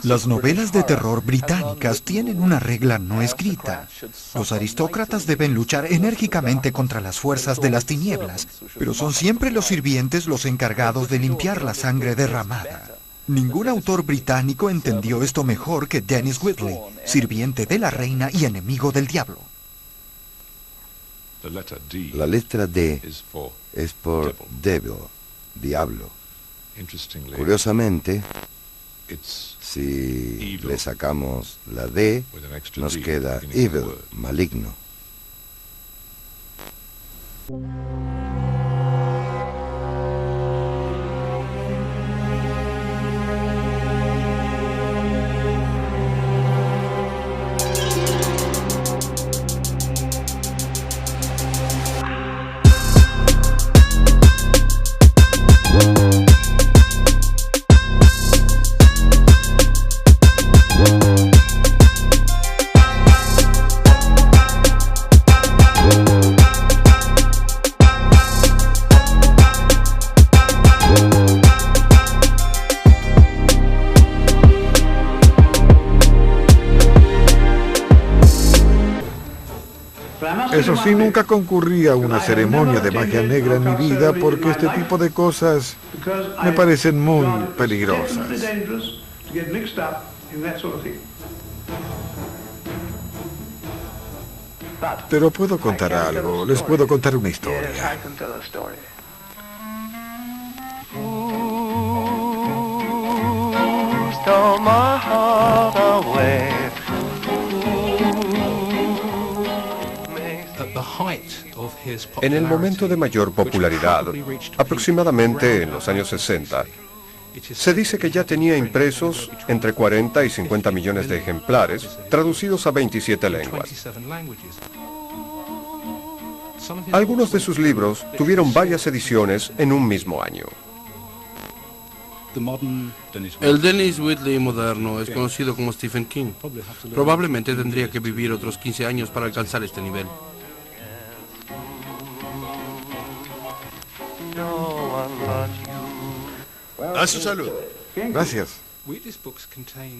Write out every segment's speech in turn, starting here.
Las novelas de terror británicas tienen una regla no escrita. Los aristócratas deben luchar enérgicamente contra las fuerzas de las tinieblas, pero son siempre los sirvientes los encargados de limpiar la sangre derramada. Ningún autor británico entendió esto mejor que Dennis Wheatley, sirviente de la reina y enemigo del diablo. La letra D es por devil, diablo. Curiosamente, si le sacamos la D, nos queda evil, maligno. Eso sí, nunca concurrí a una ceremonia de magia negra en mi vida porque este tipo de cosas me parecen muy peligrosas. Pero puedo contar algo, les puedo contar una historia. En el momento de mayor popularidad, aproximadamente en los años 60, se dice que ya tenía impresos entre 40 y 50 millones de ejemplares, traducidos a 27 lenguas. Algunos de sus libros tuvieron varias ediciones en un mismo año. El Dennis Wheatley moderno es conocido como Stephen King. Probablemente tendría que vivir otros 15 años para alcanzar este nivel. A su salud. Gracias.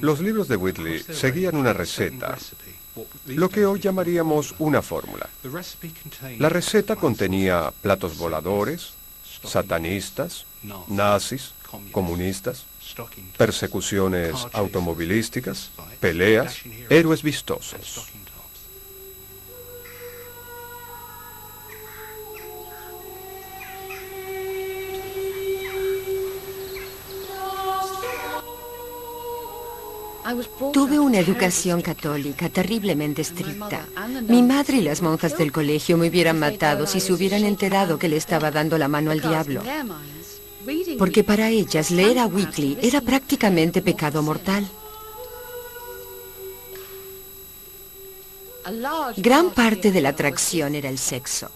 Los libros de Wheatley seguían una receta, lo que hoy llamaríamos una fórmula. La receta contenía platos voladores, satanistas, nazis, comunistas, persecuciones automovilísticas, peleas, héroes vistosos. Tuve una educación católica terriblemente estricta. Mi madre y las monjas del colegio me hubieran matado si se hubieran enterado que le estaba dando la mano al diablo. Porque para ellas leer a Wheatley era prácticamente pecado mortal. Gran parte de la atracción era el sexo.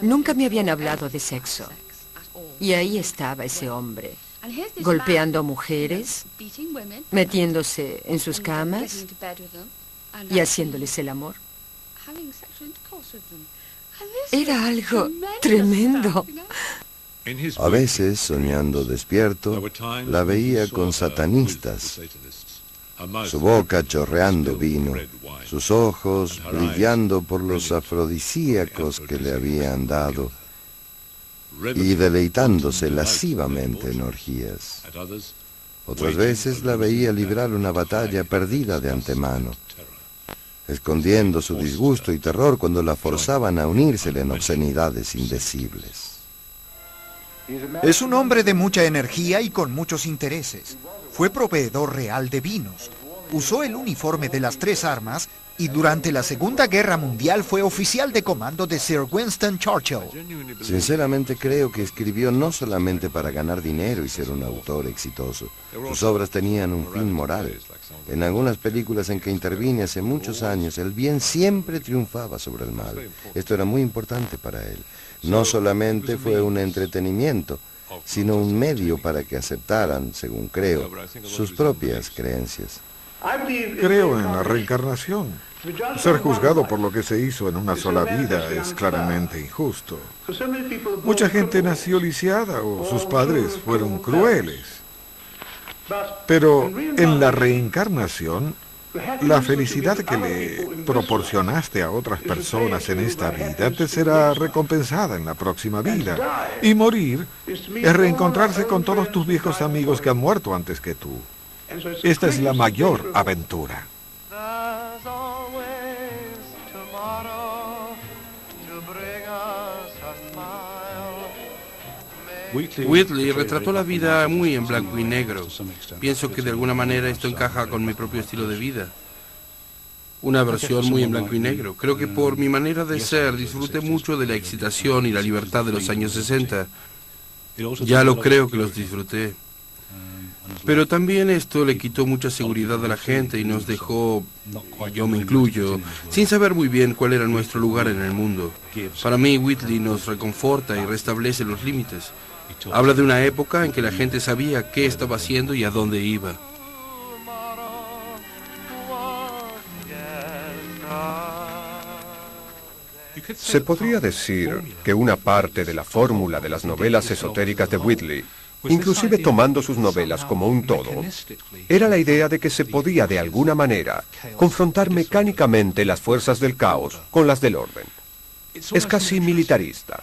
Nunca me habían hablado de sexo. Y ahí estaba ese hombre, golpeando a mujeres, metiéndose en sus camas y haciéndoles el amor. Era algo tremendo. A veces, soñando despierto, la veía con satanistas, su boca chorreando vino, sus ojos brillando por los afrodisíacos que le habían dado, y deleitándose lascivamente en orgías. Otras veces la veía librar una batalla perdida de antemano, escondiendo su disgusto y terror cuando la forzaban a unírsele en obscenidades indecibles. Es un hombre de mucha energía y con muchos intereses. Fue proveedor real de vinos. Usó el uniforme de las tres armas y durante la Segunda Guerra Mundial fue oficial de comando de Sir Winston Churchill. Sinceramente creo que escribió no solamente para ganar dinero y ser un autor exitoso. Sus obras tenían un fin moral. En algunas películas en que intervine hace muchos años, el bien siempre triunfaba sobre el mal. Esto era muy importante para él. No solamente fue un entretenimiento, sino un medio para que aceptaran, según creo, sus propias creencias. Creo en la reencarnación. Ser juzgado por lo que se hizo en una sola vida es claramente injusto. Mucha gente nació lisiada o sus padres fueron crueles. Pero en la reencarnación, la felicidad que le proporcionaste a otras personas en esta vida te será recompensada en la próxima vida. Y morir es reencontrarse con todos tus viejos amigos que han muerto antes que tú. Esta es la mayor aventura. Whitley retrató la vida muy en blanco y negro. Pienso que de alguna manera esto encaja con mi propio estilo de vida. Una versión muy en blanco y negro. Creo que por mi manera de ser disfruté mucho de la excitación y la libertad de los años 60. Ya lo creo que los disfruté. Pero también esto le quitó mucha seguridad a la gente y nos dejó, yo me incluyo, sin saber muy bien cuál era nuestro lugar en el mundo. Para mí, Whitley nos reconforta y restablece los límites. Habla de una época en que la gente sabía qué estaba haciendo y a dónde iba. Se podría decir que una parte de la fórmula de las novelas esotéricas de Whitley, inclusive tomando sus novelas como un todo, era la idea de que se podía de alguna manera confrontar mecánicamente las fuerzas del caos con las del orden. Es casi militarista.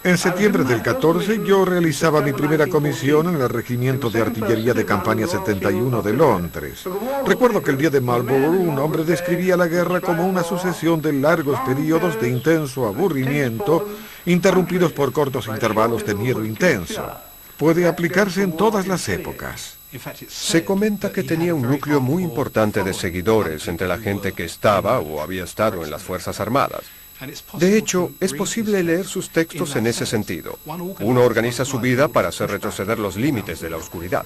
En septiembre del 14 yo realizaba mi primera comisión en el Regimiento de Artillería de Campaña 71 de Londres. Recuerdo que el día de Marlborough un hombre describía la guerra como una sucesión de largos periodos de intenso aburrimiento, interrumpidos por cortos intervalos de miedo intenso. Puede aplicarse en todas las épocas. Se comenta que tenía un núcleo muy importante de seguidores entre la gente que estaba o había estado en las Fuerzas Armadas. De hecho, es posible leer sus textos en ese sentido. Uno organiza su vida para hacer retroceder los límites de la oscuridad.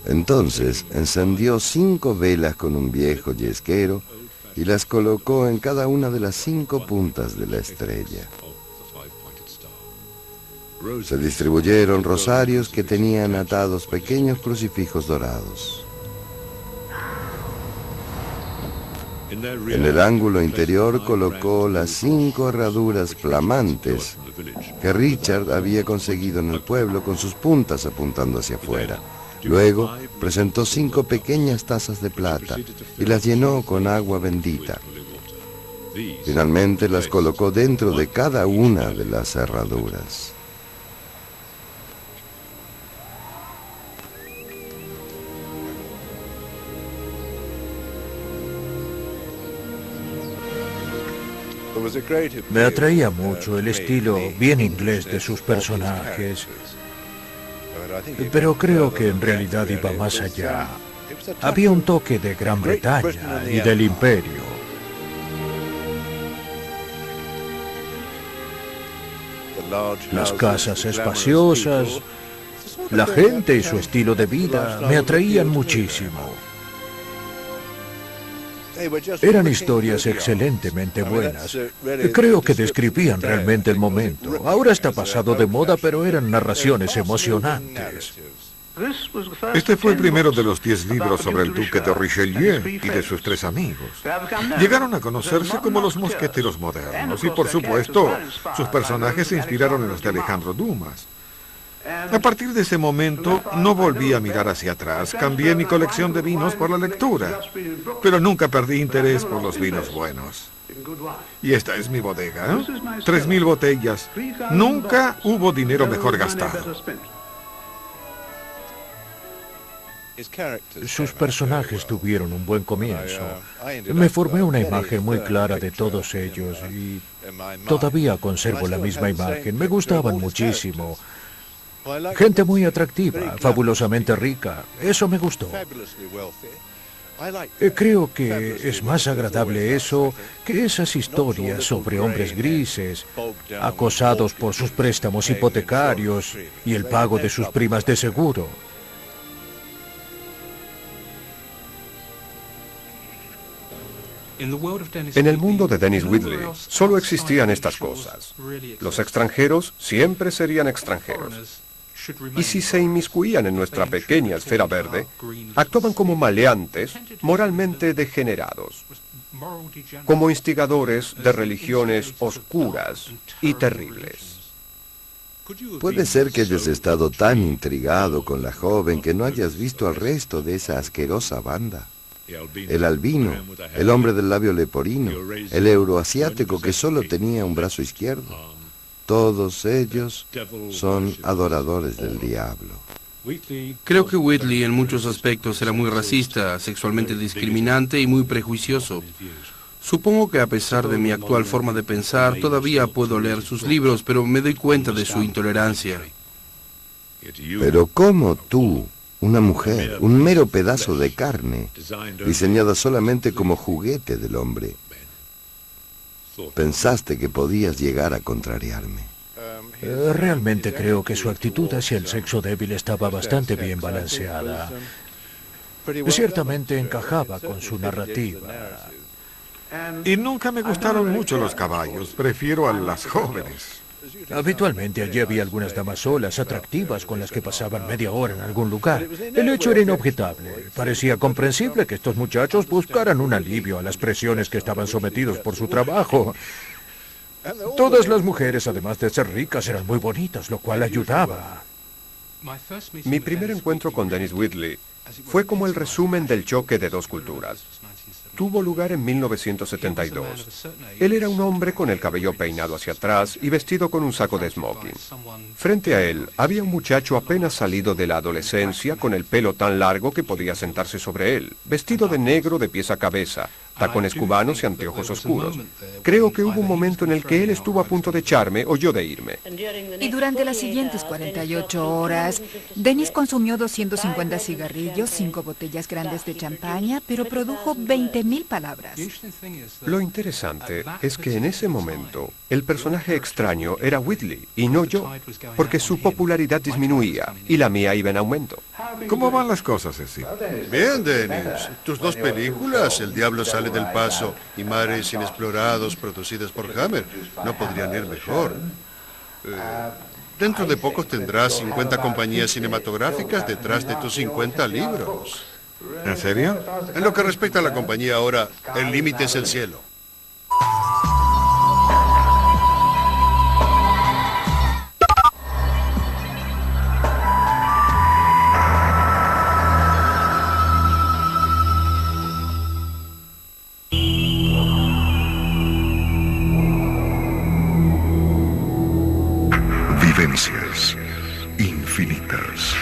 Entonces encendió 5 velas con un viejo yesquero y las colocó en cada una de las 5 puntas de la estrella. Se distribuyeron rosarios que tenían atados pequeños crucifijos dorados. En el ángulo interior colocó las 5 herraduras flamantes que Richard había conseguido en el pueblo con sus puntas apuntando hacia afuera. Luego presentó 5 pequeñas tazas de plata y las llenó con agua bendita. Finalmente las colocó dentro de cada una de las herraduras. Me atraía mucho el estilo bien inglés de sus personajes, pero creo que en realidad iba más allá. Había un toque de Gran Bretaña y del Imperio. Las casas espaciosas, la gente y su estilo de vida me atraían muchísimo. Eran historias excelentemente buenas. Creo que describían realmente el momento. Ahora está pasado de moda, pero eran narraciones emocionantes. Este fue el primero de los 10 libros sobre el duque de Richelieu y de sus 3 amigos. Llegaron a conocerse como los mosqueteros modernos y, por supuesto, sus personajes se inspiraron en los de Alejandro Dumas. A partir de ese momento no volví a mirar hacia atrás. Cambié mi colección de vinos por la lectura, pero nunca perdí interés por los vinos buenos. Y esta es mi bodega, ¿eh? 3.000 botellas. Nunca hubo dinero mejor gastado. Sus personajes tuvieron un buen comienzo. Me formé una imagen muy clara de todos ellos y todavía conservo la misma imagen. Me gustaban muchísimo. Gente muy atractiva, fabulosamente rica. Eso me gustó. Creo que es más agradable eso que esas historias sobre hombres grises, acosados por sus préstamos hipotecarios y el pago de sus primas de seguro. En el mundo de Dennis Whitley solo existían estas cosas. Los extranjeros siempre serían extranjeros. y si se inmiscuían en nuestra pequeña esfera verde, actuaban como maleantes moralmente degenerados, como instigadores de religiones oscuras y terribles. Puede ser que hayas estado tan intrigado con la joven que no hayas visto al resto de esa asquerosa banda. El albino, el hombre del labio leporino, el euroasiático que solo tenía un brazo izquierdo. Todos ellos son adoradores del diablo. Creo que Whitley en muchos aspectos era muy racista, sexualmente discriminante y muy prejuicioso. Supongo que a pesar de mi actual forma de pensar, todavía puedo leer sus libros, pero me doy cuenta de su intolerancia. Pero ¿cómo tú, una mujer, un mero pedazo de carne, diseñada solamente como juguete del hombre, pensaste que podías llegar a contrariarme? Realmente creo que su actitud hacia el sexo débil estaba bastante bien balanceada. Ciertamente encajaba con su narrativa. Y nunca me gustaron mucho los caballos, prefiero a las jóvenes. Habitualmente allí había algunas damas solas, atractivas, con las que pasaban media hora en algún lugar. El hecho era inobjetable. Parecía comprensible que estos muchachos buscaran un alivio a las presiones que estaban sometidos por su trabajo. Todas las mujeres, además de ser ricas, eran muy bonitas, lo cual ayudaba. Mi primer encuentro con Dennis Whitley fue como el resumen del choque de dos culturas. Tuvo lugar en 1972. Él era un hombre con el cabello peinado hacia atrás y vestido con un saco de smoking. Frente a él había un muchacho apenas salido de la adolescencia con el pelo tan largo que podía sentarse sobre él, vestido de negro de pies a cabeza, tacones cubanos y anteojos oscuros. Creo que hubo un momento en el que él estuvo a punto de echarme o yo de irme. Y durante las siguientes 48 horas, Dennis consumió 250 cigarrillos, 5 botellas grandes de champaña, pero produjo 20.000 palabras. Lo interesante es que en ese momento el personaje extraño era Whitley y no yo, porque su popularidad disminuía y la mía iba en aumento. ¿Cómo van las cosas, Ceci? Bien, Dennis. Tus dos películas, El Diablo Sale del Paso y Mares Inexplorados, producidas por Hammer, no podrían ir mejor. Dentro de poco tendrás 50 compañías cinematográficas detrás de tus 50 libros. ¿En serio? En lo que respecta a la compañía ahora, el límite es el cielo. Vivencias infinitas.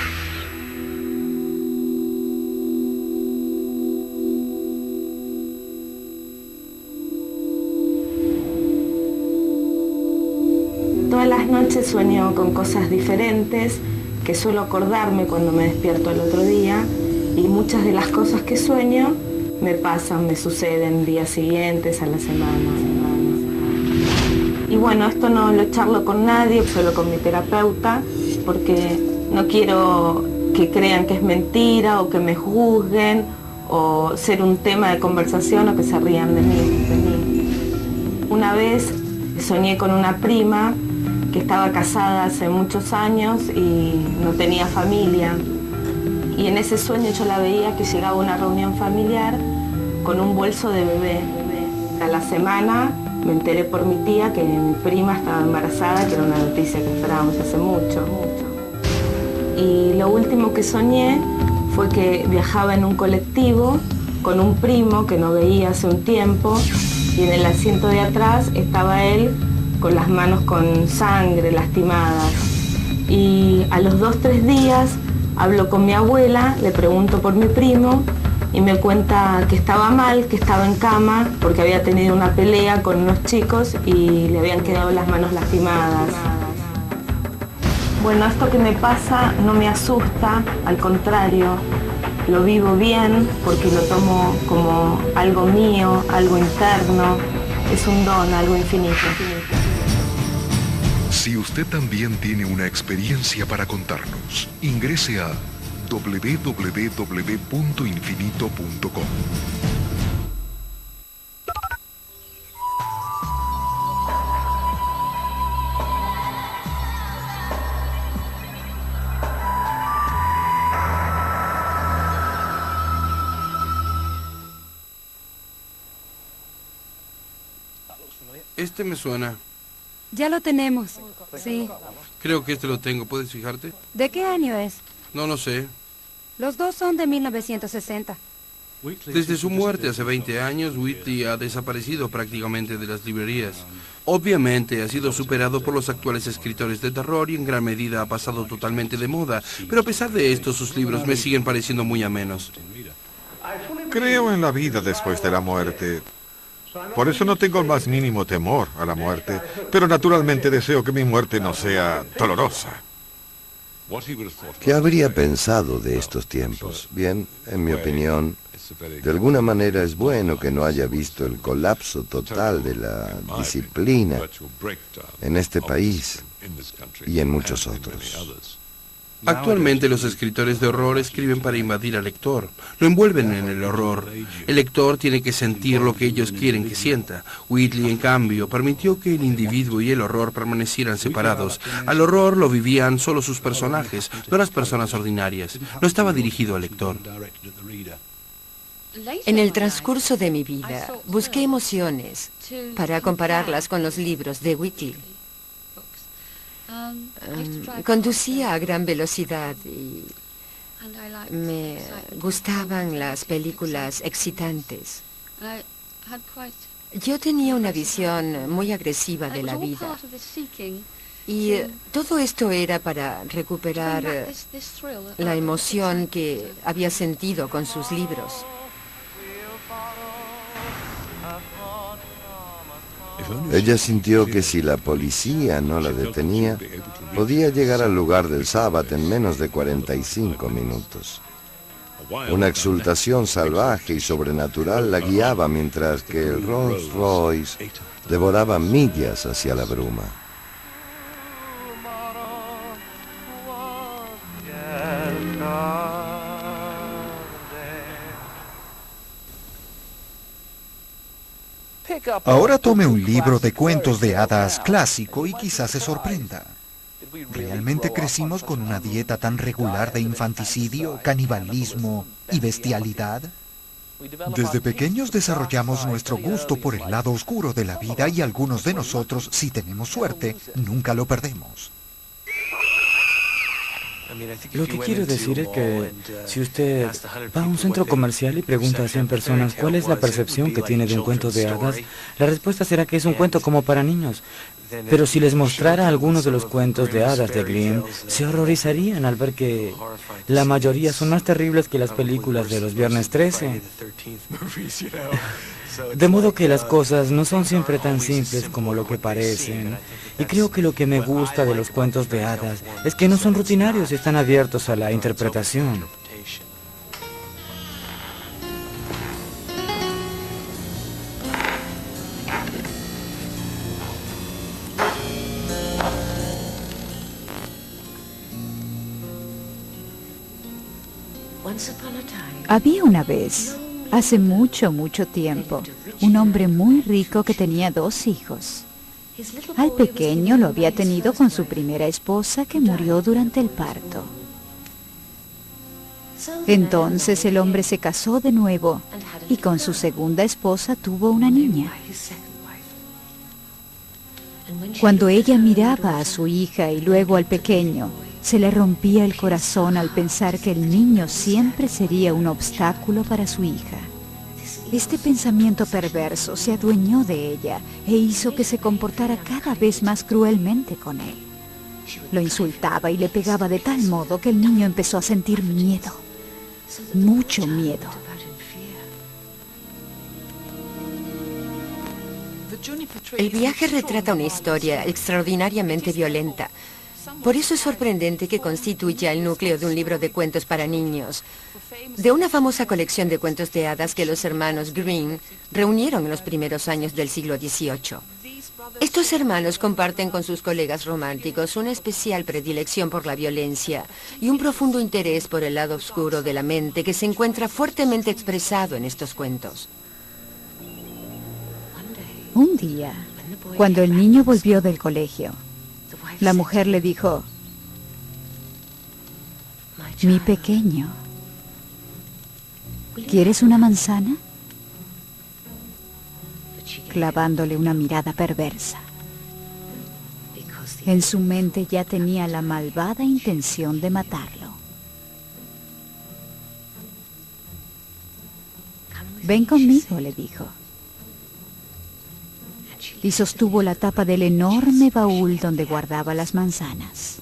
Todas las noches sueño con cosas diferentes que suelo acordarme cuando me despierto al otro día, y muchas de las cosas que sueño me pasan, me suceden días siguientes a la semana. Y bueno, esto no lo charlo con nadie, solo con mi terapeuta, porque no quiero que crean que es mentira o que me juzguen o ser un tema de conversación o que se rían de mí. Una vez soñé con una prima que estaba casada hace muchos años y no tenía familia. Y en ese sueño yo la veía que llegaba a una reunión familiar con un bolso de bebé. A la semana me enteré por mi tía que mi prima estaba embarazada, que era una noticia que esperábamos hace mucho. Y lo último que soñé fue que viajaba en un colectivo con un primo que no veía hace un tiempo, y en el asiento de atrás estaba él con las manos con sangre, lastimadas. Y a los 2-3 días hablo con mi abuela, le pregunto por mi primo y me cuenta que estaba mal, que estaba en cama porque había tenido una pelea con unos chicos y le habían quedado las manos lastimadas. Bueno, esto que me pasa no me asusta, al contrario, lo vivo bien porque lo tomo como algo mío, algo interno, es un don, algo infinito. Si usted también tiene una experiencia para contarnos, ingrese a www.infinito.com. Este me suena. Ya lo tenemos, sí. Creo que este lo tengo, ¿puedes fijarte? ¿De qué año es? No lo sé. Los dos son de 1960. Desde su muerte hace 20 años, Whitley ha desaparecido prácticamente de las librerías. Obviamente ha sido superado por los actuales escritores de terror y en gran medida ha pasado totalmente de moda, pero a pesar de esto sus libros me siguen pareciendo muy amenos. Creo en la vida después de la muerte. Por eso no tengo el más mínimo temor a la muerte, pero naturalmente deseo que mi muerte no sea dolorosa. ¿Qué habría pensado de estos tiempos? Bien, en mi opinión, de alguna manera es bueno que no haya visto el colapso total de la disciplina en este país y en muchos otros. Actualmente los escritores de horror escriben para invadir al lector. Lo envuelven en el horror. El lector tiene que sentir lo que ellos quieren que sienta. Whitley, en cambio, permitió que el individuo y el horror permanecieran separados. Al horror lo vivían solo sus personajes, no las personas ordinarias. No estaba dirigido al lector. En el transcurso de mi vida, busqué emociones para compararlas con los libros de Whitley. Conducía a gran velocidad y me gustaban las películas excitantes. Yo tenía una visión muy agresiva de la vida. Y todo esto era para recuperar la emoción que había sentido con sus libros. Ella sintió que si la policía no la detenía, podía llegar al lugar del sábado en menos de 45 minutos. Una exultación salvaje y sobrenatural la guiaba mientras que el Rolls Royce devoraba millas hacia la bruma. Ahora tome un libro de cuentos de hadas clásico y quizás se sorprenda. ¿Realmente crecimos con una dieta tan regular de infanticidio, canibalismo y bestialidad? Desde pequeños desarrollamos nuestro gusto por el lado oscuro de la vida y algunos de nosotros, si tenemos suerte, nunca lo perdemos. Lo que quiero decir es que si usted va a un centro comercial y pregunta a 100 personas cuál es la percepción que tiene de un cuento de hadas, la respuesta será que es un cuento como para niños. Pero si les mostrara algunos de los cuentos de hadas de Grimm, se horrorizarían al ver que la mayoría son más terribles que las películas de los Viernes 13. De modo que las cosas no son siempre tan simples como lo que parecen. Y creo que lo que me gusta de los cuentos de hadas es que no son rutinarios y están abiertos a la interpretación. Había una vez, hace mucho, mucho tiempo, un hombre muy rico que tenía 2 hijos. Al pequeño lo había tenido con su primera esposa que murió durante el parto. Entonces el hombre se casó de nuevo y con su segunda esposa tuvo una niña. Cuando ella miraba a su hija y luego al pequeño, se le rompía el corazón al pensar que el niño siempre sería un obstáculo para su hija. Este pensamiento perverso se adueñó de ella e hizo que se comportara cada vez más cruelmente con él. Lo insultaba y le pegaba de tal modo que el niño empezó a sentir miedo, mucho miedo. El viaje retrata una historia extraordinariamente violenta. Por eso es sorprendente que constituya el núcleo de un libro de cuentos para niños, de una famosa colección de cuentos de hadas que los hermanos Grimm reunieron en los primeros años del siglo XVIII. Estos hermanos comparten con sus colegas románticos una especial predilección por la violencia y un profundo interés por el lado oscuro de la mente que se encuentra fuertemente expresado en estos cuentos. Un día, cuando el niño volvió del colegio, la mujer le dijo: «Mi pequeño, ¿quieres una manzana?». clavándole una mirada perversa. En su mente ya tenía la malvada intención de matarlo. «Ven conmigo», le dijo. Y sostuvo la tapa del enorme baúl donde guardaba las manzanas.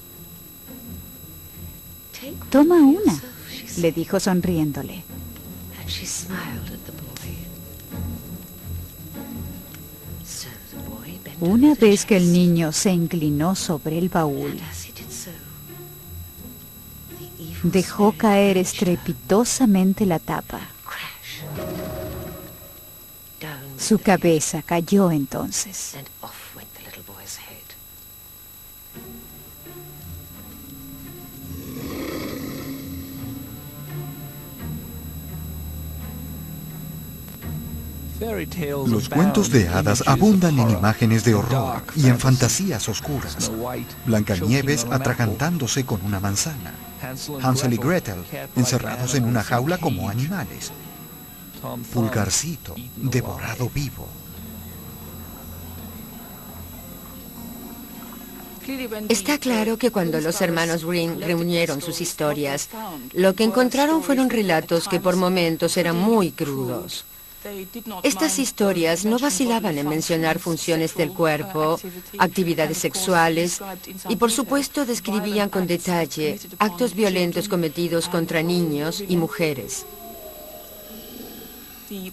«Toma una», le dijo sonriéndole. Una vez que el niño se inclinó sobre el baúl, dejó caer estrepitosamente la tapa. Su cabeza cayó entonces. Los cuentos de hadas abundan en imágenes de horror y en fantasías oscuras. Blancanieves atragantándose con una manzana. Hansel y Gretel encerrados en una jaula como animales. Pulgarcito devorado vivo. Está claro que cuando los hermanos Grimm reunieron sus historias, lo que encontraron fueron relatos que por momentos eran muy crudos. Estas historias no vacilaban en mencionar funciones del cuerpo, actividades sexuales y por supuesto describían con detalle actos violentos cometidos contra niños y mujeres.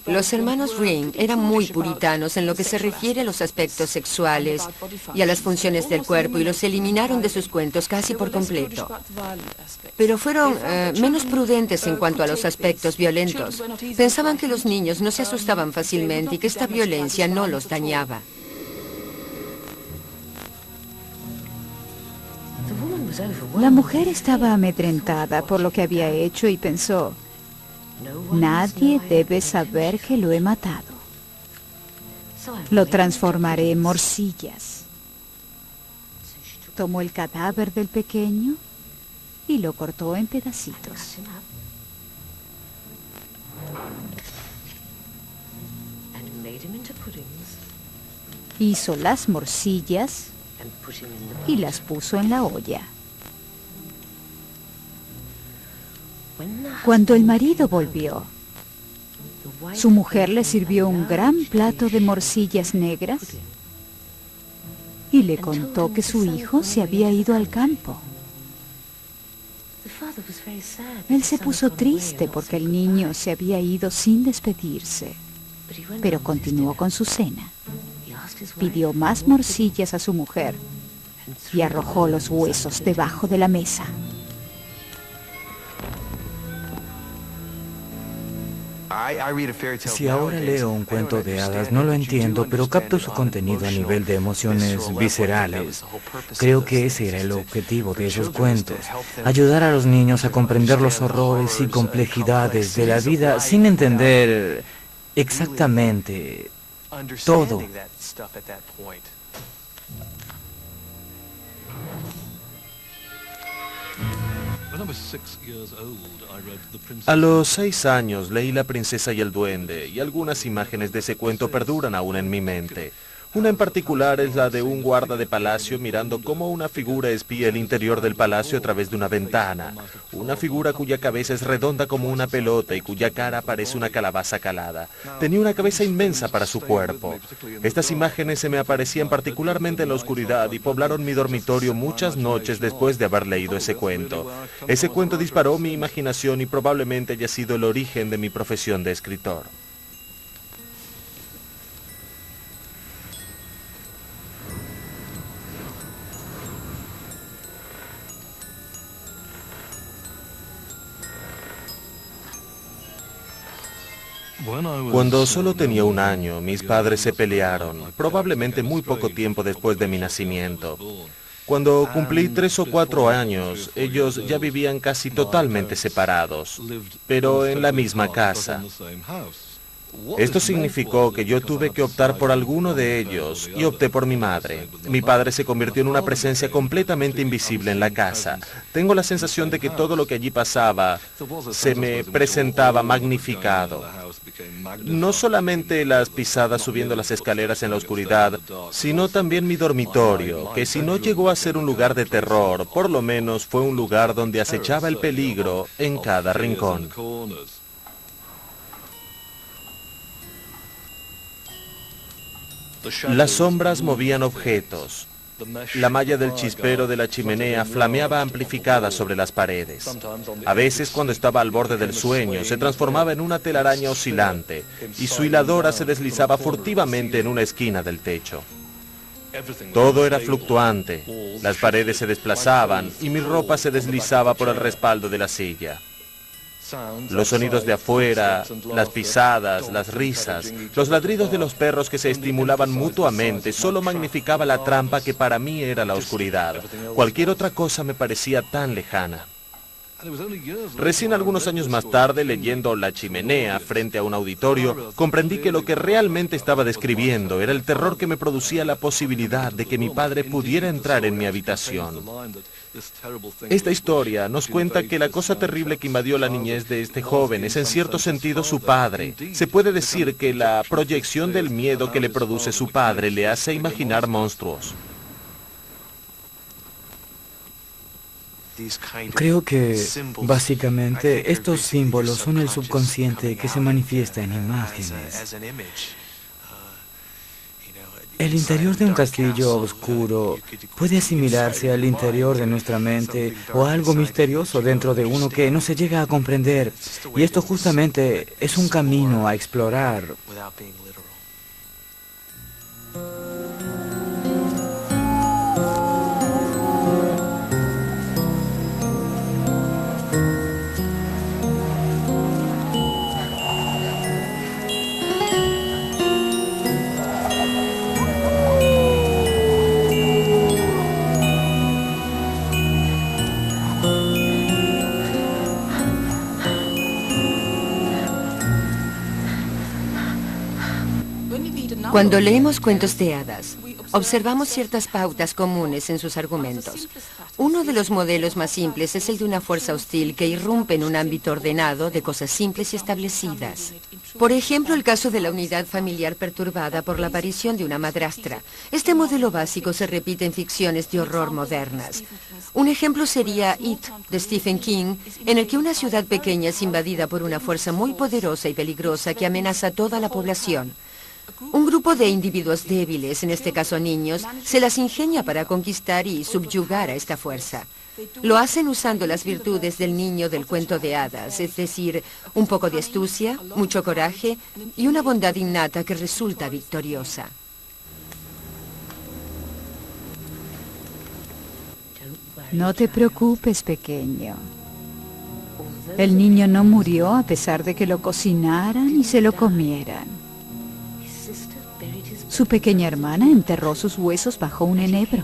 Los hermanos Grimm eran muy puritanos en lo que se refiere a los aspectos sexuales y a las funciones del cuerpo y los eliminaron de sus cuentos casi por completo. Pero fueron menos prudentes en cuanto a los aspectos violentos. Pensaban que los niños no se asustaban fácilmente y que esta violencia no los dañaba. La mujer estaba amedrentada por lo que había hecho y pensó: nadie debe saber que lo he matado. Lo transformaré en morcillas. Tomó el cadáver del pequeño y lo cortó en pedacitos. Hizo las morcillas y las puso en la olla. Cuando el marido volvió, su mujer le sirvió un gran plato de morcillas negras y le contó que su hijo se había ido al campo. Él se puso triste porque el niño se había ido sin despedirse, pero continuó con su cena. Pidió más morcillas a su mujer y arrojó los huesos debajo de la mesa. Si ahora leo un cuento de hadas, no lo entiendo, pero capto su contenido a nivel de emociones viscerales. Creo que ese era el objetivo de esos cuentos: ayudar a los niños a comprender los horrores y complejidades de la vida sin entender exactamente todo. A los 6 años leí La princesa y el duende, y algunas imágenes de ese cuento perduran aún en mi mente. Una en particular es la de un guarda de palacio mirando cómo una figura espía el interior del palacio a través de una ventana. Una figura cuya cabeza es redonda como una pelota y cuya cara parece una calabaza calada. Tenía una cabeza inmensa para su cuerpo. Estas imágenes se me aparecían particularmente en la oscuridad y poblaron mi dormitorio muchas noches después de haber leído ese cuento. Ese cuento disparó mi imaginación y probablemente haya sido el origen de mi profesión de escritor. Cuando solo tenía 1 año, mis padres se pelearon, probablemente muy poco tiempo después de mi nacimiento. Cuando cumplí 3 o 4 años, ellos ya vivían casi totalmente separados, pero en la misma casa. Esto significó que yo tuve que optar por alguno de ellos y opté por mi madre. Mi padre se convirtió en una presencia completamente invisible en la casa. Tengo la sensación de que todo lo que allí pasaba se me presentaba magnificado. No solamente las pisadas subiendo las escaleras en la oscuridad, sino también mi dormitorio, que si no llegó a ser un lugar de terror, por lo menos fue un lugar donde acechaba el peligro en cada rincón. Las sombras movían objetos. La malla del chispero de la chimenea flameaba amplificada sobre las paredes. A veces, cuando estaba al borde del sueño, se transformaba en una telaraña oscilante y su hiladora se deslizaba furtivamente en una esquina del techo. Todo era fluctuante. Las paredes se desplazaban y mi ropa se deslizaba por el respaldo de la silla. Los sonidos de afuera, las pisadas, las risas, los ladridos de los perros que se estimulaban mutuamente solo magnificaba la trampa que para mí era la oscuridad. Cualquier otra cosa me parecía tan lejana. Recién algunos años más tarde, leyendo La chimenea frente a un auditorio, comprendí que lo que realmente estaba describiendo era el terror que me producía la posibilidad de que mi padre pudiera entrar en mi habitación. Esta historia nos cuenta que la cosa terrible que invadió la niñez de este joven es en cierto sentido su padre. Se puede decir que la proyección del miedo que le produce su padre le hace imaginar monstruos. Creo que, básicamente, estos símbolos son el subconsciente que se manifiesta en imágenes. El interior de un castillo oscuro puede asimilarse al interior de nuestra mente o a algo misterioso dentro de uno que no se llega a comprender. Y esto justamente es un camino a explorar. Cuando leemos cuentos de hadas, observamos ciertas pautas comunes en sus argumentos. Uno de los modelos más simples es el de una fuerza hostil que irrumpe en un ámbito ordenado de cosas simples y establecidas. Por ejemplo, el caso de la unidad familiar perturbada por la aparición de una madrastra. Este modelo básico se repite en ficciones de horror modernas. Un ejemplo sería It, de Stephen King, en el que una ciudad pequeña es invadida por una fuerza muy poderosa y peligrosa que amenaza a toda la población. Un grupo de individuos débiles, en este caso niños, se las ingenia para conquistar y subyugar a esta fuerza. Lo hacen usando las virtudes del niño del cuento de hadas, es decir, un poco de astucia, mucho coraje y una bondad innata que resulta victoriosa. No te preocupes, pequeño. El niño no murió a pesar de que lo cocinaran y se lo comieran. Su pequeña hermana enterró sus huesos bajo un enebro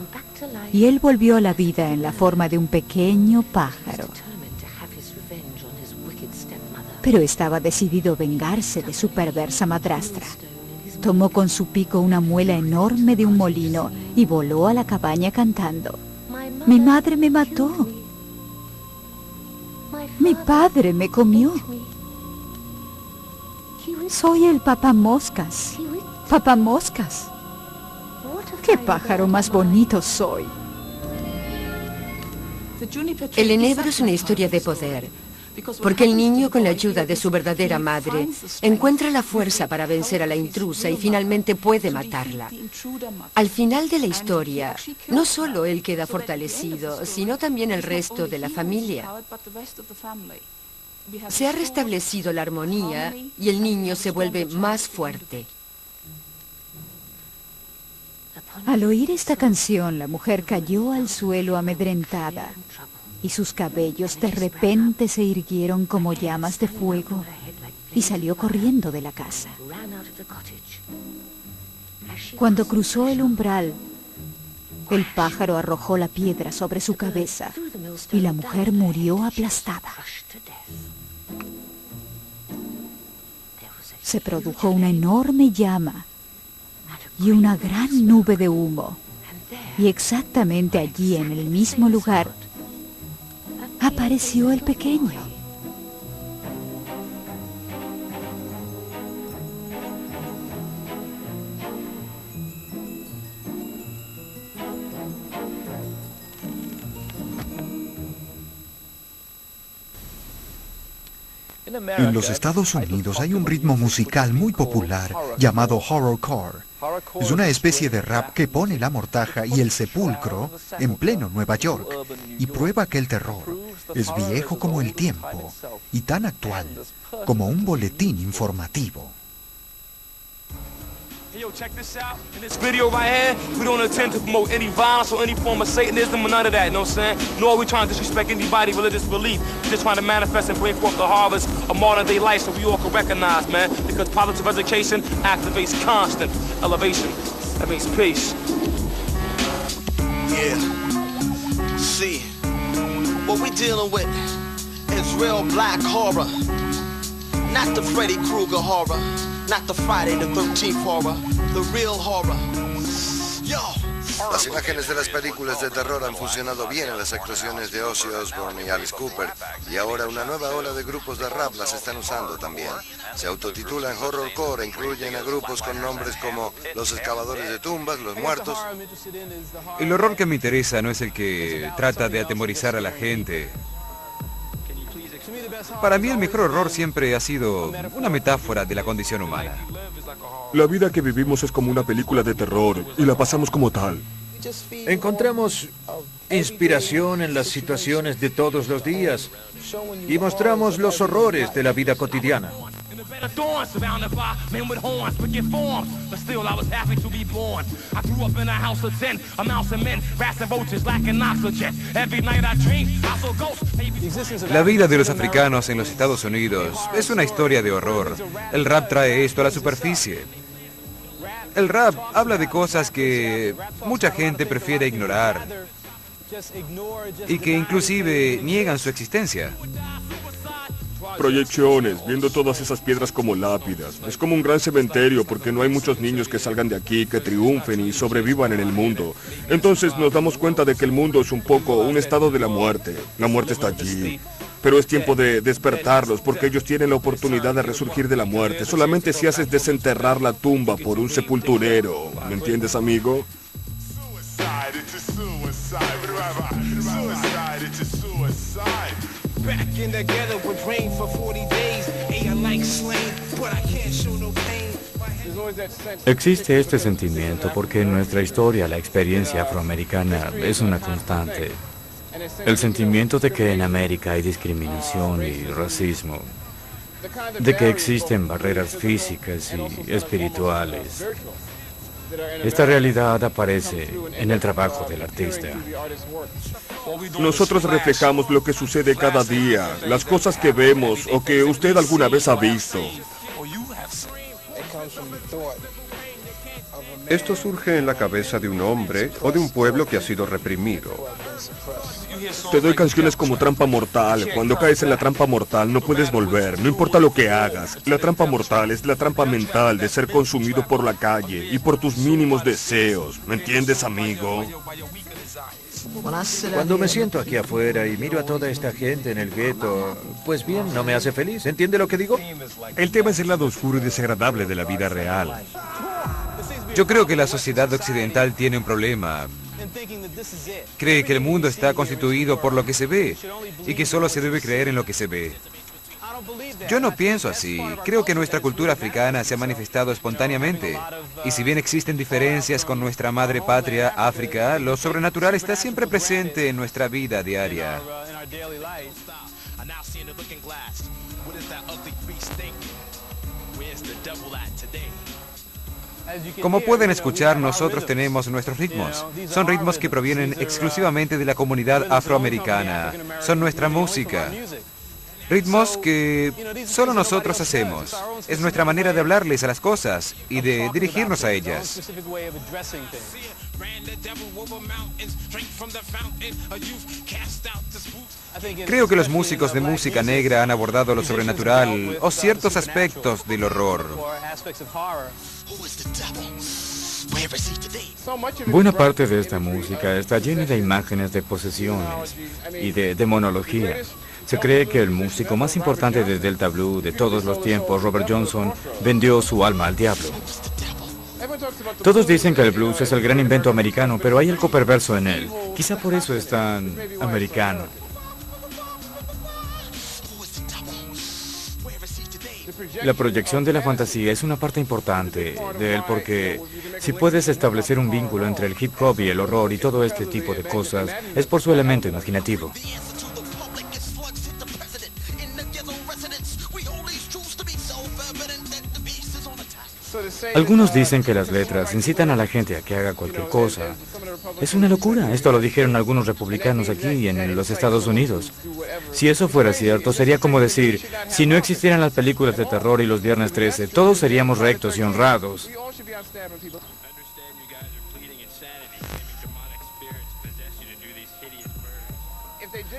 y él volvió a la vida en la forma de un pequeño pájaro. Pero estaba decidido a vengarse de su perversa madrastra. Tomó con su pico una muela enorme de un molino y voló a la cabaña cantando: «Mi madre me mató. Mi padre me comió. Soy el papamoscas. Papamoscas. ¡Qué pájaro más bonito soy!». El enebro es una historia de poder, porque el niño, con la ayuda de su verdadera madre, encuentra la fuerza para vencer a la intrusa y finalmente puede matarla. Al final de la historia, no solo él queda fortalecido, sino también el resto de la familia. Se ha restablecido la armonía y el niño se vuelve más fuerte. Al oír esta canción, la mujer cayó al suelo amedrentada y sus cabellos de repente se irguieron como llamas de fuego y salió corriendo de la casa. Cuando cruzó el umbral, el pájaro arrojó la piedra sobre su cabeza y la mujer murió aplastada. Se produjo una enorme llama y una gran nube de humo, y exactamente allí, en el mismo lugar, apareció el pequeño. En los Estados Unidos hay un ritmo musical muy popular llamado horrorcore. Es una especie de rap que pone la mortaja y el sepulcro en pleno Nueva York y prueba que el terror es viejo como el tiempo y tan actual como un boletín informativo. Yo, check this out. In this video right here, we don't intend to promote any violence or any form of Satanism or none of that, you know what I'm saying? Nor are we trying to disrespect anybody's religious belief. We're just trying to manifest and bring forth the harvest of modern day life so we all can recognize, man, because positive education activates constant elevation. That means peace. Yeah. See, what we dealing with is real black horror. Not the Freddy Krueger horror. Not the Friday the 13th horror, the real horror. Yo. Las imágenes de las películas de terror han funcionado bien en las actuaciones de Ozzy Osbourne y Alice Cooper, y ahora una nueva ola de grupos de rap las están usando también. Se autotitulan horrorcore e incluyen a grupos con nombres como Los Excavadores de Tumbas, Los Muertos. El horror que me interesa no es el que trata de atemorizar a la gente. Para mí el mejor horror siempre ha sido una metáfora de la condición humana. La vida que vivimos es como una película de terror y la pasamos como tal. Encontramos inspiración en las situaciones de todos los días y mostramos los horrores de la vida cotidiana. La vida de los africanos en los Estados Unidos es una historia de horror. El rap trae esto a la superficie. El rap habla de cosas que mucha gente prefiere ignorar y que inclusive niegan su existencia. Proyecciones, viendo todas esas piedras como lápidas. Es como un gran cementerio porque no hay muchos niños que salgan de aquí, que triunfen y sobrevivan en el mundo. Entonces nos damos cuenta de que el mundo es un poco un estado de la muerte. La muerte está allí. Pero es tiempo de despertarlos porque ellos tienen la oportunidad de resurgir de la muerte. Solamente si haces desenterrar la tumba por un sepulturero. ¿Me entiendes, amigo? Existe este sentimiento porque en nuestra historia la experiencia afroamericana es una constante. El sentimiento de que en América hay discriminación y racismo, de que existen barreras físicas y espirituales. Esta realidad aparece en el trabajo del artista. Nosotros reflejamos lo que sucede cada día, las cosas que vemos o que usted alguna vez ha visto. Esto surge en la cabeza de un hombre o de un pueblo que ha sido reprimido. Te doy canciones como Trampa Mortal. Cuando caes en la trampa mortal no puedes volver, no importa lo que hagas. La trampa mortal es la trampa mental de ser consumido por la calle y por tus mínimos deseos. ¿Me entiendes, amigo? Cuando me siento aquí afuera y miro a toda esta gente en el gueto, pues bien, no me hace feliz. ¿Entiende lo que digo? El tema es el lado oscuro y desagradable de la vida real. Yo creo que la sociedad occidental tiene un problema. Cree que el mundo está constituido por lo que se ve y que solo se debe creer en lo que se ve. Yo no pienso así. Creo que nuestra cultura africana se ha manifestado espontáneamente. Y si bien existen diferencias con nuestra madre patria, África, lo sobrenatural está siempre presente en nuestra vida diaria. Como pueden escuchar, nosotros tenemos nuestros ritmos. Son ritmos que provienen exclusivamente de la comunidad afroamericana. Son nuestra música. Ritmos que solo nosotros hacemos. Es nuestra manera de hablarles a las cosas y de dirigirnos a ellas. Creo que los músicos de música negra han abordado lo sobrenatural o ciertos aspectos del horror. Buena parte de esta música está llena de imágenes de posesiones y de demonología. Se cree que el músico más importante de Delta Blue de todos los tiempos, Robert Johnson, vendió su alma al diablo. Todos dicen que el blues es el gran invento americano, pero hay algo perverso en él. Quizá por eso es tan americano. La proyección de la fantasía es una parte importante de él porque si puedes establecer un vínculo entre el hip hop y el horror y todo este tipo de cosas, es por su elemento imaginativo. Algunos dicen que las letras incitan a la gente a que haga cualquier cosa. Es una locura. Esto lo dijeron algunos republicanos aquí en los Estados Unidos. Si eso fuera cierto, sería como decir, si no existieran las películas de terror y los Viernes 13, todos seríamos rectos y honrados.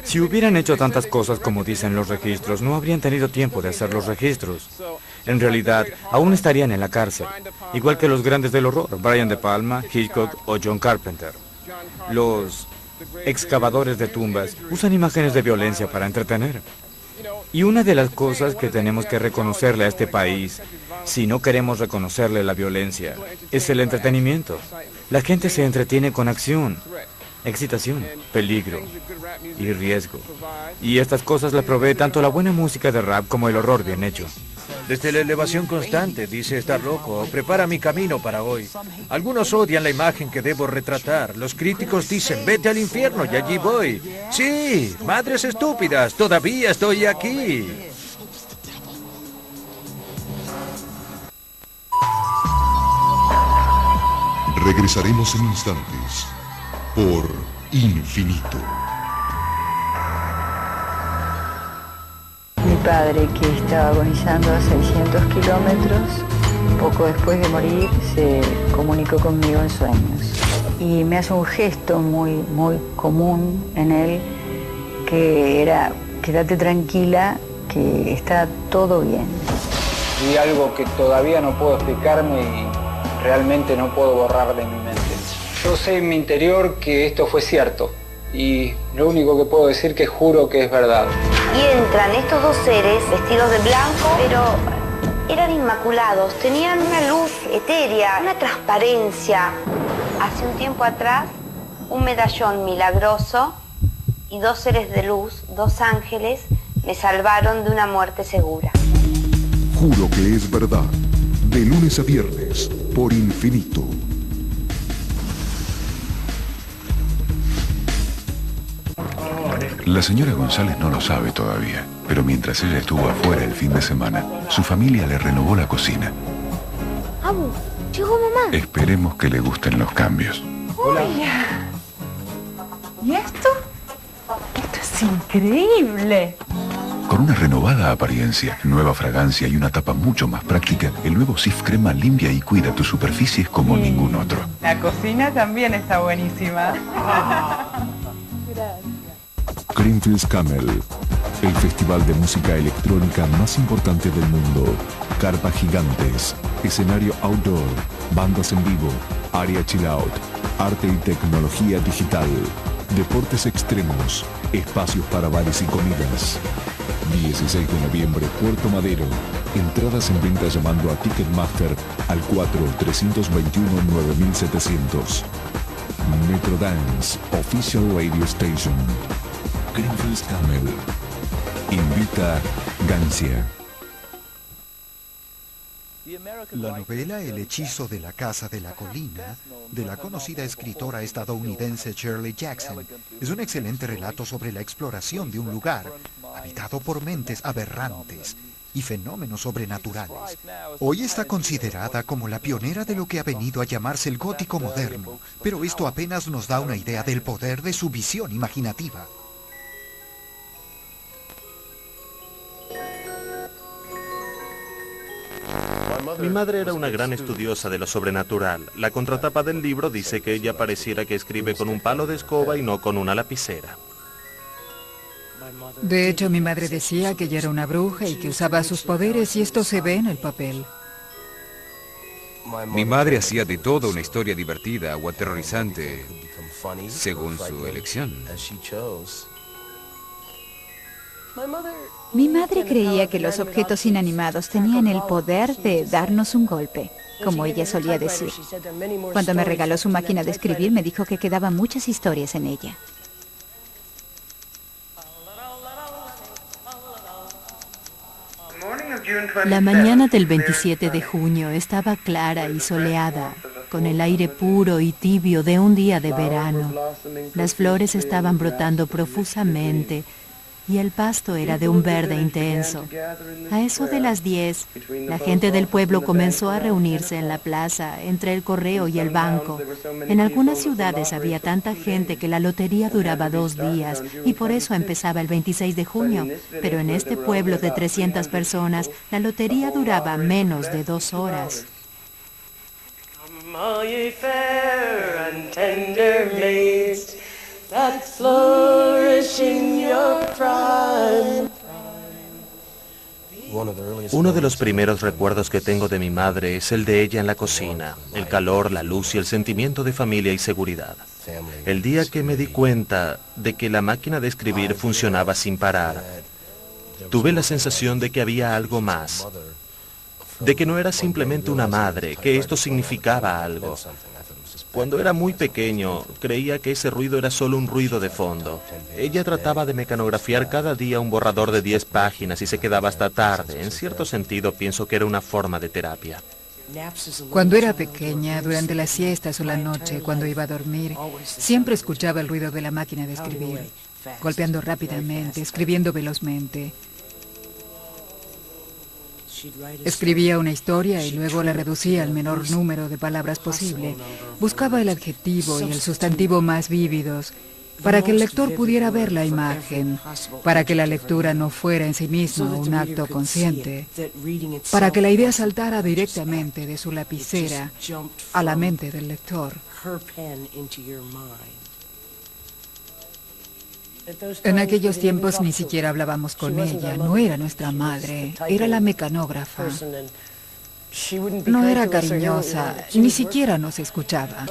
Si hubieran hecho tantas cosas como dicen los registros, no habrían tenido tiempo de hacer los registros. En realidad, aún estarían en la cárcel, igual que los grandes del horror, Brian De Palma, Hitchcock o John Carpenter. Los excavadores de tumbas usan imágenes de violencia para entretener. Y una de las cosas que tenemos que reconocerle a este país, si no queremos reconocerle la violencia, es el entretenimiento. La gente se entretiene con acción, excitación, peligro y riesgo. Y estas cosas las provee tanto la buena música de rap como el horror bien hecho. Desde la elevación constante, dice estar loco, prepara mi camino para hoy. Algunos odian la imagen que debo retratar. Los críticos dicen, vete al infierno y allí voy. Sí, madres estúpidas, todavía estoy aquí. Regresaremos en instantes por Infinito. Mi padre, que estaba agonizando a 600 kilómetros, poco después de morir se comunicó conmigo en sueños. Y me hace un gesto muy común en él, que era, quédate tranquila, que está todo bien. Vi algo que todavía no puedo explicarme y realmente no puedo borrar de mi mente. Yo sé en mi interior que esto fue cierto. Y lo único que puedo decir que juro que es verdad. Y entran estos dos seres vestidos de blanco, pero eran inmaculados, tenían una luz etérea, una transparencia. Hace un tiempo atrás, un medallón milagroso y dos seres de luz, dos ángeles, me salvaron de una muerte segura. Juro que es verdad. De lunes a viernes, por Infinito. La señora González no lo sabe todavía, pero mientras ella estuvo afuera el fin de semana, su familia le renovó la cocina. Abu, llegó mamá. Esperemos que le gusten los cambios. Hola. ¿Y esto? Esto es increíble. Con una renovada apariencia, nueva fragancia y una tapa mucho más práctica, el nuevo Cif Crema limpia y cuida tus superficies como ningún otro. La cocina también está buenísima. Greenfields Camel, el festival de música electrónica más importante del mundo. Carpas gigantes, escenario outdoor, bandas en vivo, área chill out, arte y tecnología digital, deportes extremos, espacios para bares y comidas. 16 de noviembre, Puerto Madero. Entradas en venta llamando a Ticketmaster al 4-321-9700. Metrodance, Official Radio Station. Greenfields Camel. Invita Gancia. La novela El hechizo de la casa de la colina, de la conocida escritora estadounidense Shirley Jackson, es un excelente relato sobre la exploración de un lugar habitado por mentes aberrantes y fenómenos sobrenaturales. Hoy está considerada como la pionera de lo que ha venido a llamarse el gótico moderno, pero esto apenas nos da una idea del poder de su visión imaginativa. Mi madre era una gran estudiosa de lo sobrenatural. La contratapa del libro dice que ella pareciera que escribe con un palo de escoba y no con una lapicera. De hecho, mi madre decía que ella era una bruja y que usaba sus poderes, y esto se ve en el papel. Mi madre hacía de todo una historia divertida o aterrorizante, según su elección. Mi madre creía que los objetos inanimados tenían el poder de darnos un golpe, como ella solía decir. Cuando me regaló su máquina de escribir, me dijo que quedaban muchas historias en ella. La mañana del 27 de junio estaba clara y soleada, con el aire puro y tibio de un día de verano. Las flores estaban brotando profusamente y el pasto era de un verde intenso. A eso de las 10, la gente del pueblo comenzó a reunirse en la plaza, entre el correo y el banco. En algunas ciudades había tanta gente que la lotería duraba 2 días y por eso empezaba el 26 de junio. Pero en este pueblo de 300 personas, la lotería duraba menos de 2 horas. That flourish in your prime. Uno de los primeros recuerdos que tengo de mi madre es el de ella en la cocina, el calor, la luz y el sentimiento de familia y seguridad. El día que me di cuenta de que la máquina de escribir funcionaba sin parar, tuve la sensación de que había algo más, de que no era simplemente una madre, que esto significaba algo. Cuando era muy pequeño, creía que ese ruido era solo un ruido de fondo. Ella trataba de mecanografiar cada día un borrador de 10 páginas y se quedaba hasta tarde. En cierto sentido, pienso que era una forma de terapia. Cuando era pequeña, durante las siestas o la noche, cuando iba a dormir, siempre escuchaba el ruido de la máquina de escribir, golpeando rápidamente, escribiendo velozmente. Escribía una historia y luego la reducía al menor número de palabras posible. Buscaba el adjetivo y el sustantivo más vívidos para que el lector pudiera ver la imagen, para que la lectura no fuera en sí misma un acto consciente, para que la idea saltara directamente de su lapicera a la mente del lector. En aquellos tiempos ni siquiera hablábamos con ella, no era nuestra madre, era la mecanógrafa. No era cariñosa, ni siquiera nos escuchaba.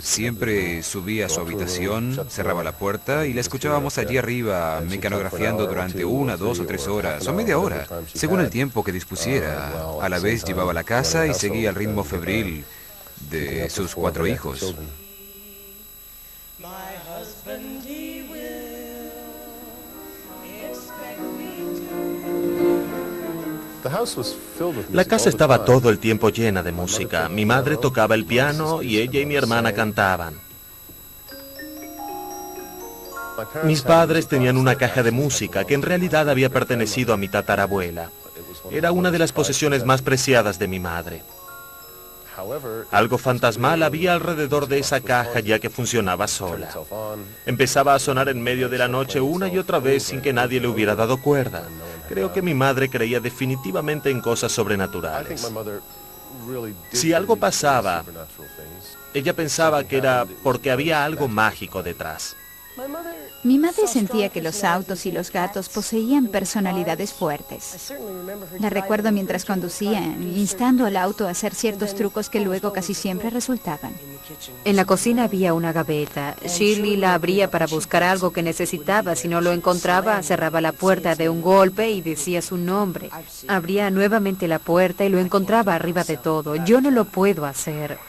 Siempre subía a su habitación, cerraba la puerta y la escuchábamos allí arriba, mecanografiando durante 1, 2 o 3 horas, o media hora, según el tiempo que dispusiera. A la vez llevaba la casa y seguía el ritmo febril de sus 4 hijos. La casa estaba todo el tiempo llena de música. Mi madre tocaba el piano y ella y mi hermana cantaban. Mis padres tenían una caja de música que en realidad había pertenecido a mi tatarabuela. Era una de las posesiones más preciadas de mi madre. Algo fantasmal había alrededor de esa caja ya que funcionaba sola. Empezaba a sonar en medio de la noche una y otra vez sin que nadie le hubiera dado cuerda. Creo que mi madre creía definitivamente en cosas sobrenaturales. Si algo pasaba, ella pensaba que era porque había algo mágico detrás. Mi madre sentía que los autos y los gatos poseían personalidades fuertes. La recuerdo mientras conducía, instando al auto a hacer ciertos trucos que luego casi siempre resultaban. En la cocina había una gaveta. Shirley la abría para buscar algo que necesitaba. Si no lo encontraba, cerraba la puerta de un golpe y decía su nombre. Abría nuevamente la puerta y lo encontraba arriba de todo. Yo no lo puedo hacer.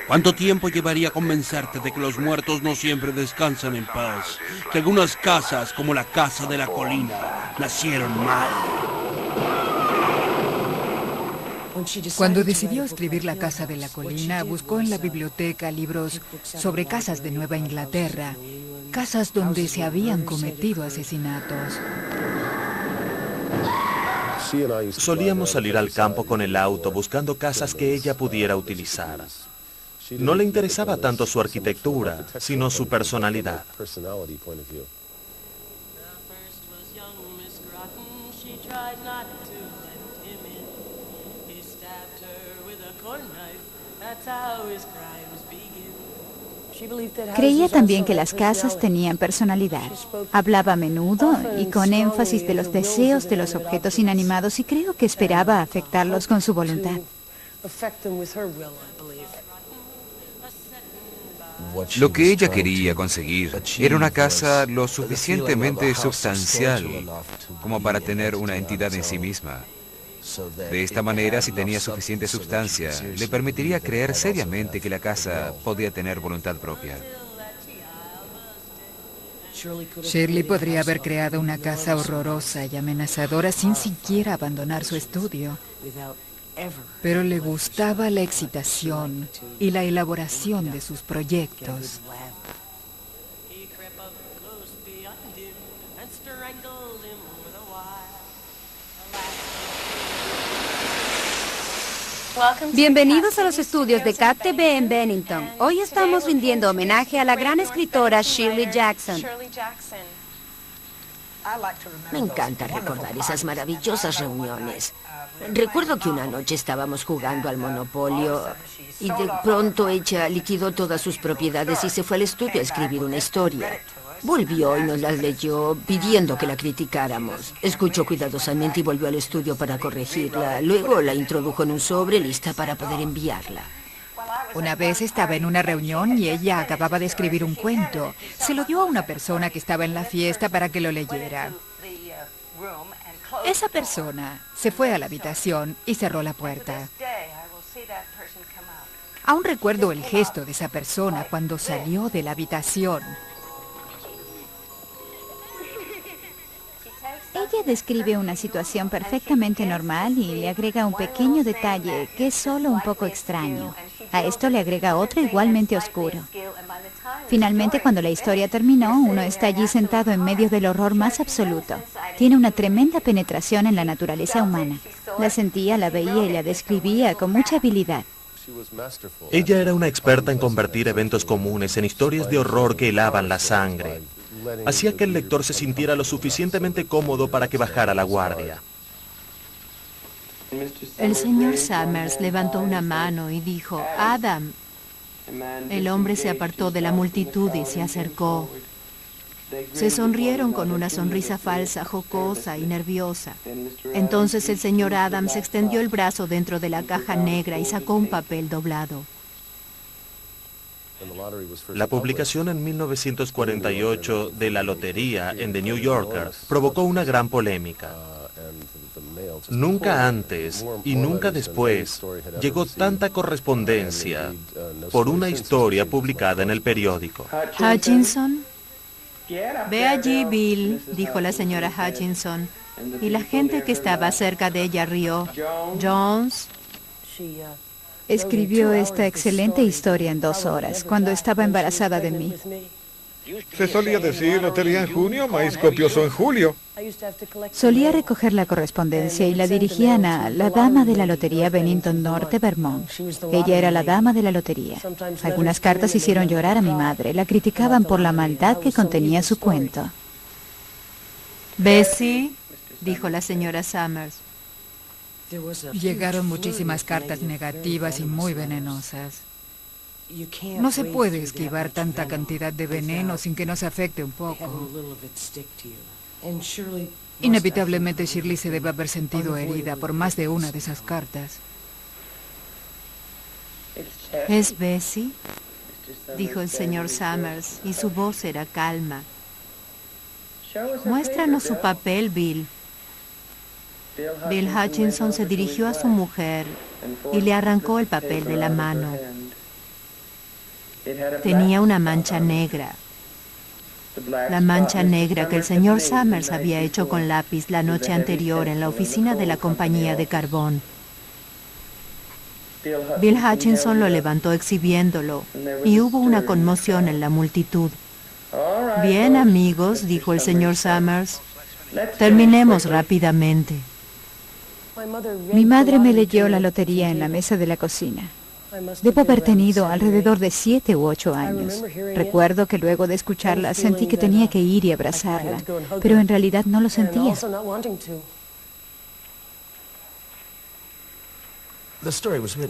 ¿Cuánto tiempo llevaría a convencerte de que los muertos no siempre descansan en paz? Que algunas casas, como la casa de la colina, nacieron mal. Cuando decidió escribir La casa de la colina, buscó en la biblioteca libros sobre casas de Nueva Inglaterra, casas donde se habían cometido asesinatos. Solíamos salir al campo con el auto buscando casas que ella pudiera utilizar. No le interesaba tanto su arquitectura, sino su personalidad. Creía también que las casas tenían personalidad. Hablaba a menudo y con énfasis de los deseos de los objetos inanimados y creo que esperaba afectarlos con su voluntad. Lo que ella quería conseguir era una casa lo suficientemente sustancial como para tener una entidad en sí misma. De esta manera, si tenía suficiente sustancia, le permitiría creer seriamente que la casa podía tener voluntad propia. Shirley podría haber creado una casa horrorosa y amenazadora sin siquiera abandonar su estudio. Pero le gustaba la excitación y la elaboración de sus proyectos. Bienvenidos a los estudios de CAT-TV en Bennington. Hoy estamos rindiendo homenaje a la gran escritora Shirley Jackson. Me encanta recordar esas maravillosas reuniones. Recuerdo que una noche estábamos jugando al Monopolio y de pronto ella liquidó todas sus propiedades y se fue al estudio a escribir una historia. Volvió y nos las leyó pidiendo que la criticáramos. Escuchó cuidadosamente y volvió al estudio para corregirla. Luego la introdujo en un sobre lista para poder enviarla. Una vez estaba en una reunión y ella acababa de escribir un cuento. Se lo dio a una persona que estaba en la fiesta para que lo leyera. Esa persona se fue a la habitación y cerró la puerta. Aún recuerdo el gesto de esa persona cuando salió de la habitación. Ella describe una situación perfectamente normal y le agrega un pequeño detalle que es solo un poco extraño. A esto le agrega otro igualmente oscuro. Finalmente, cuando la historia terminó, uno está allí sentado en medio del horror más absoluto. Tiene una tremenda penetración en la naturaleza humana. La sentía, la veía y la describía con mucha habilidad. Ella era una experta en convertir eventos comunes en historias de horror que helaban la sangre. Hacía que el lector se sintiera lo suficientemente cómodo para que bajara la guardia. El señor Summers levantó una mano y dijo, Adam. El hombre se apartó de la multitud y se acercó. Se sonrieron con una sonrisa falsa, jocosa y nerviosa. Entonces el señor Adams extendió el brazo dentro de la caja negra y sacó un papel doblado. La publicación en 1948 de la lotería en The New Yorker provocó una gran polémica. Nunca antes y nunca después llegó tanta correspondencia por una historia publicada en el periódico. Hutchinson. Ve allí, Bill, dijo la señora Hutchinson, y la gente que estaba cerca de ella rió. Jones. Escribió esta excelente historia en 2 horas, cuando estaba embarazada de mí. Se solía decir lotería en junio, maíz copioso en julio. Solía recoger la correspondencia y la dirigían a la dama de la lotería Bennington Norte, Vermont. Ella era la dama de la lotería. Algunas cartas hicieron llorar a mi madre. La criticaban por la maldad que contenía su cuento. Bessie, dijo la señora Summers. Llegaron muchísimas cartas negativas y muy venenosas. No se puede esquivar tanta cantidad de veneno sin que nos afecte un poco. Inevitablemente Shirley se debe haber sentido herida por más de una de esas cartas. ¿Es Bessie? Dijo el señor Summers, y su voz era calma. Muéstranos su papel, Bill. Bill Hutchinson se dirigió a su mujer y le arrancó el papel de la mano. Tenía una mancha negra. La mancha negra que el señor Summers había hecho con lápiz la noche anterior en la oficina de la compañía de carbón. Bill Hutchinson lo levantó exhibiéndolo y hubo una conmoción en la multitud. Bien, amigos, dijo el señor Summers, terminemos rápidamente. Mi madre me leyó la lotería en la mesa de la cocina. Debo haber tenido alrededor de 7 u 8 años. Recuerdo que luego de escucharla sentí que tenía que ir y abrazarla, pero en realidad no lo sentía.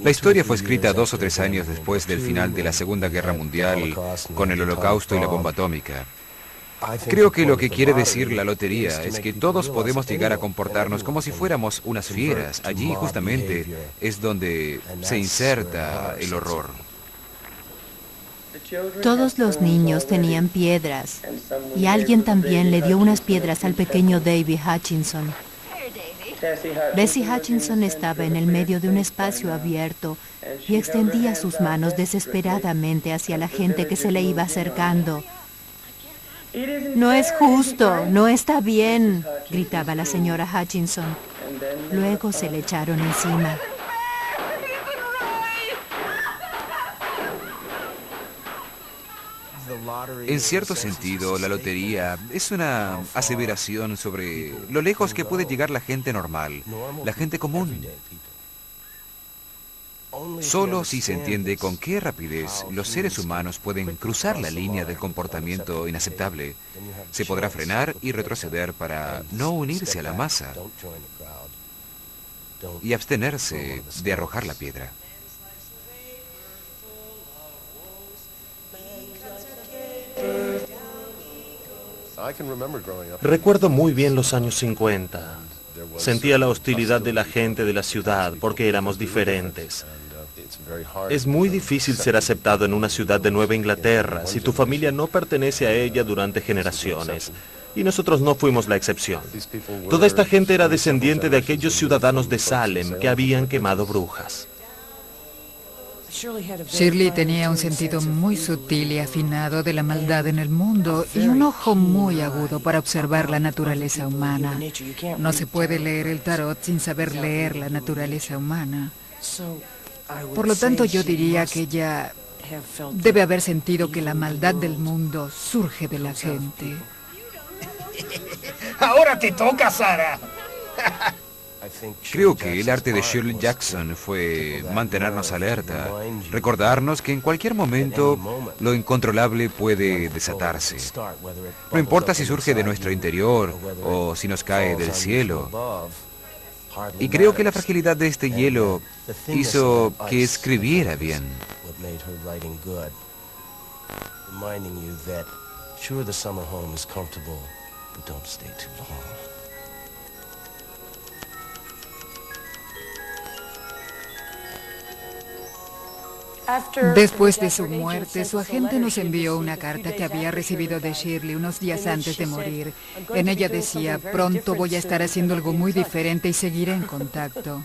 La historia fue escrita 2 o 3 años después del final de la Segunda Guerra Mundial, con el Holocausto y la bomba atómica. Creo que lo que quiere decir la lotería es que todos podemos llegar a comportarnos como si fuéramos unas fieras. Allí justamente es donde se inserta el horror. Todos los niños tenían piedras y alguien también le dio unas piedras al pequeño David Hutchinson. Bessie Hutchinson estaba en el medio de un espacio abierto y extendía sus manos desesperadamente hacia la gente que se le iba acercando. No es justo, no está bien, gritaba la señora Hutchinson. Luego se le echaron encima. En cierto sentido, la lotería es una aseveración sobre lo lejos que puede llegar la gente normal, la gente común. Solo si se entiende con qué rapidez los seres humanos pueden cruzar la línea del comportamiento inaceptable, se podrá frenar y retroceder para no unirse a la masa y abstenerse de arrojar la piedra. Recuerdo muy bien los años 50. Sentía la hostilidad de la gente de la ciudad porque éramos diferentes. Es muy difícil ser aceptado en una ciudad de Nueva Inglaterra si tu familia no pertenece a ella durante generaciones. Y nosotros no fuimos la excepción. Toda esta gente era descendiente de aquellos ciudadanos de Salem que habían quemado brujas. Shirley tenía un sentido muy sutil y afinado de la maldad en el mundo y un ojo muy agudo para observar la naturaleza humana. No se puede leer el tarot sin saber leer la naturaleza humana. Por lo tanto, yo diría que ella debe haber sentido que la maldad del mundo surge de la gente. Ahora te toca, Sarah. Creo que el arte de Shirley Jackson fue mantenernos alerta, recordarnos que en cualquier momento lo incontrolable puede desatarse. No importa si surge de nuestro interior o si nos cae del cielo. Y creo que la fragilidad de este hielo hizo que escribiera bien. Después de su muerte, su agente nos envió una carta que había recibido de Shirley unos días antes de morir. En ella decía, pronto voy a estar haciendo algo muy diferente y seguiré en contacto.